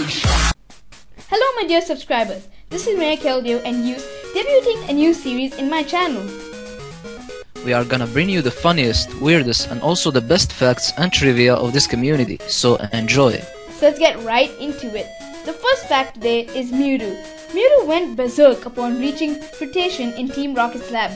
Hello my dear subscribers, this is Magikarp and you debuting a new series in my channel. We are gonna bring you the funniest, weirdest and also the best facts and trivia of this community, so enjoy! So let's get right into it. The first fact today is Mewtwo. Mewtwo went berserk upon reaching flotation in Team Rocket's lab,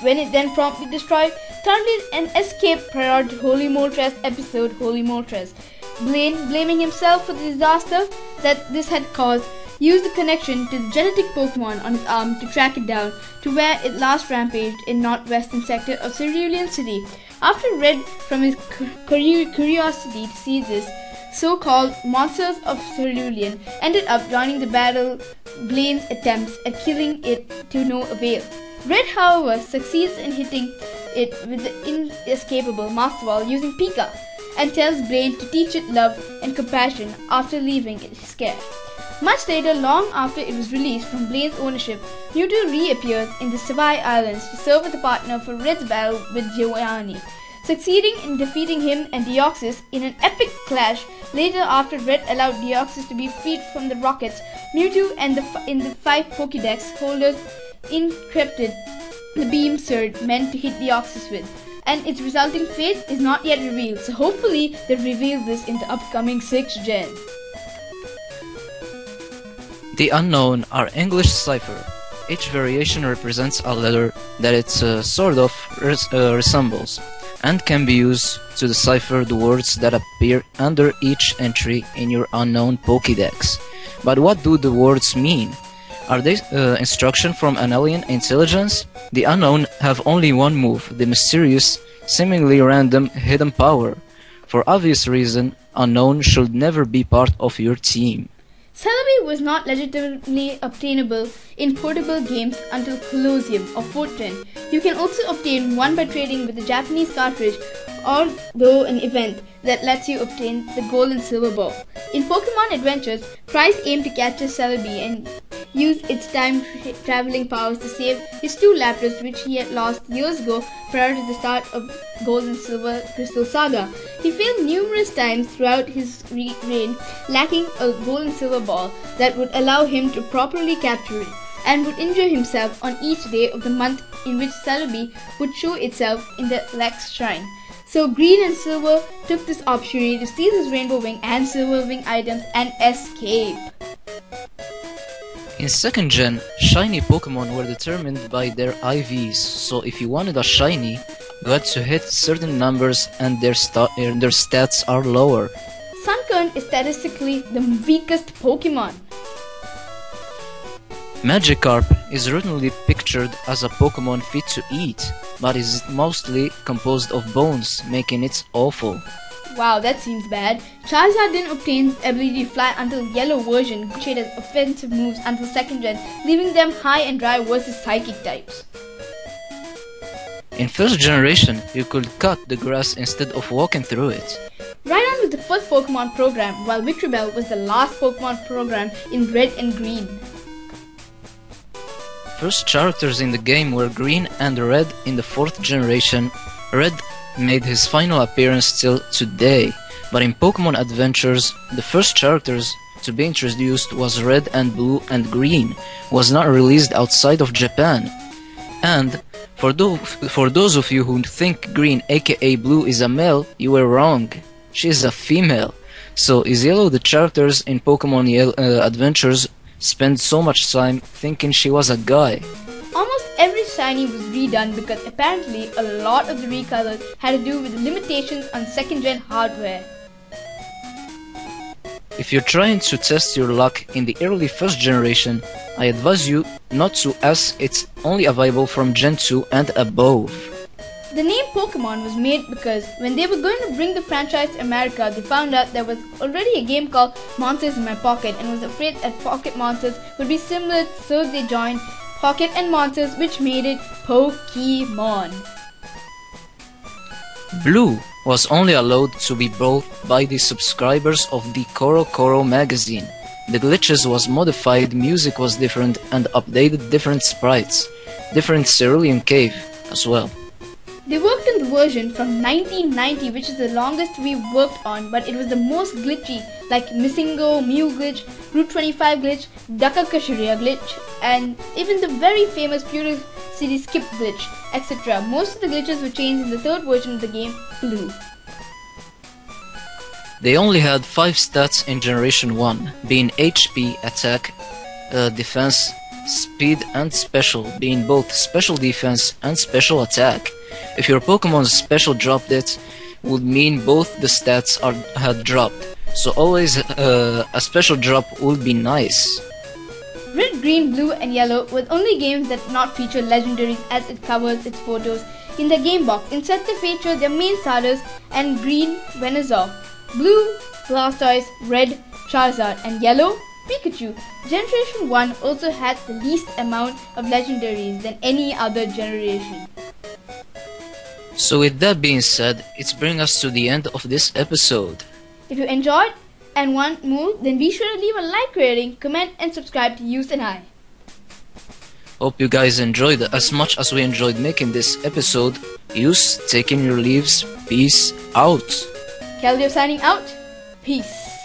when it then promptly destroyed Thunder's and escaped prior to Holy Moltres episode Holy Moltres. Blaine, blaming himself for the disaster that this had caused, used the connection to the genetic Pokemon on his arm to track it down to where it last rampaged in northwestern sector of Cerulean City. After Red, from his curiosity to see this so-called monsters of Cerulean, ended up joining the battle Blaine's attempts at killing it to no avail. Red, however, succeeds in hitting it with the inescapable Master Ball using Pika, and tells Blaine to teach it love and compassion after leaving it scared. Much later, long after it was released from Blaine's ownership, Mewtwo reappears in the Sabai Islands to serve as a partner for Red's battle with Giovanni, succeeding in defeating him and Deoxys in an epic clash. Later, after Red allowed Deoxys to be freed from the rockets, Mewtwo and the 5 Pokédex holders encrypted the beam surge meant to hit Deoxys with, and its resulting fate is not yet revealed, so hopefully they reveal this in the upcoming 6th gen. The unknown are English cipher. Each variation represents a letter that it sort of resembles, and can be used to decipher the words that appear under each entry in your unknown Pokédex. But what do the words mean? Are they instruction from an alien intelligence? The unknown have only one move, the mysterious, seemingly random hidden power. For obvious reason, unknown should never be part of your team. Celebi was not legitimately obtainable in portable games until Colosseum or 4th Gen. You can also obtain one by trading with a Japanese cartridge, or though an event that lets you obtain the gold and silver ball. In Pokemon Adventures, Price aimed to capture Celebi and used its time-traveling powers to save his 2 Lapras, which he had lost years ago prior to the start of Gold and Silver Crystal Saga. He failed numerous times throughout his reign, lacking a Gold and Silver ball that would allow him to properly capture it, and would injure himself on each day of the month in which Celebi would show itself in the Lex Shrine. So Green and Silver took this opportunity to steal his Rainbow Wing and Silver Wing items and escape. In 2nd Gen, shiny Pokemon were determined by their IVs, so if you wanted a shiny, you had to hit certain numbers and their stats are lower. Sunkern is statistically the weakest Pokemon. Magikarp is routinely pictured as a Pokemon fit to eat, but is mostly composed of bones, making it awful. Wow, that seems bad. Charizard didn't obtain the ability to fly until Yellow version, which had offensive moves until 2nd Gen, leaving them high and dry versus psychic types. In 1st generation, you could cut the grass instead of walking through it. Rhydon was the first Pokemon program, while Victreebel was the last Pokemon program in Red and Green. First characters in the game were Green and Red in the 4th generation. Red made his final appearance till today, but in Pokemon Adventures, the first characters to be introduced was Red and Blue, and Green was not released outside of Japan. And for those of you who think Green aka Blue is a male, you were wrong. She is a female. So is Yellow the characters in Pokemon Adventures spend so much time thinking she was a guy? Almost every shiny was redone because apparently a lot of the recolors had to do with the limitations on 2nd Gen hardware. If you're trying to test your luck in the early 1st generation, I advise you not to, as it's only available from Gen 2 and above. The name Pokemon was made because when they were going to bring the franchise to America, they found out there was already a game called Monsters in My Pocket and was afraid that Pocket Monsters would be similar, so they joined Pocket and Monsters, which made it Pokemon. Blue was only allowed to be bought by the subscribers of the Koro Koro magazine. The glitches was modified, music was different, and updated different sprites, different Cerulean Cave as well. They worked on the version from 1990, which is the longest we've worked on, but it was the most glitchy, like Missingo, Mew glitch, Route 25 glitch, Dakakashiria glitch, and even the very famous Pure City skip glitch, etc. Most of the glitches were changed in the third version of the game, Blue. They only had 5 stats in Generation 1, being HP, attack, defense, speed and special, being both special defense and special attack. If your Pokemon's special dropped it, would mean both the stats had dropped, so always a special drop would be nice. Red, Green, Blue and Yellow were the only games that did not feature legendaries as it covers its photos in the game box. Instead they feature their main starters and Green, Venusaur, Blue, Blastoise, Red, Charizard and Yellow, Pikachu. Generation 1 also had the least amount of legendaries than any other generation. So with that being said, it's bringing us to the end of this episode. If you enjoyed and want more, then be sure to leave a like rating, comment and subscribe to Yus and I. Hope you guys enjoyed as much as we enjoyed making this episode. Yus, taking your leaves. Peace out. Kelvio signing out. Peace.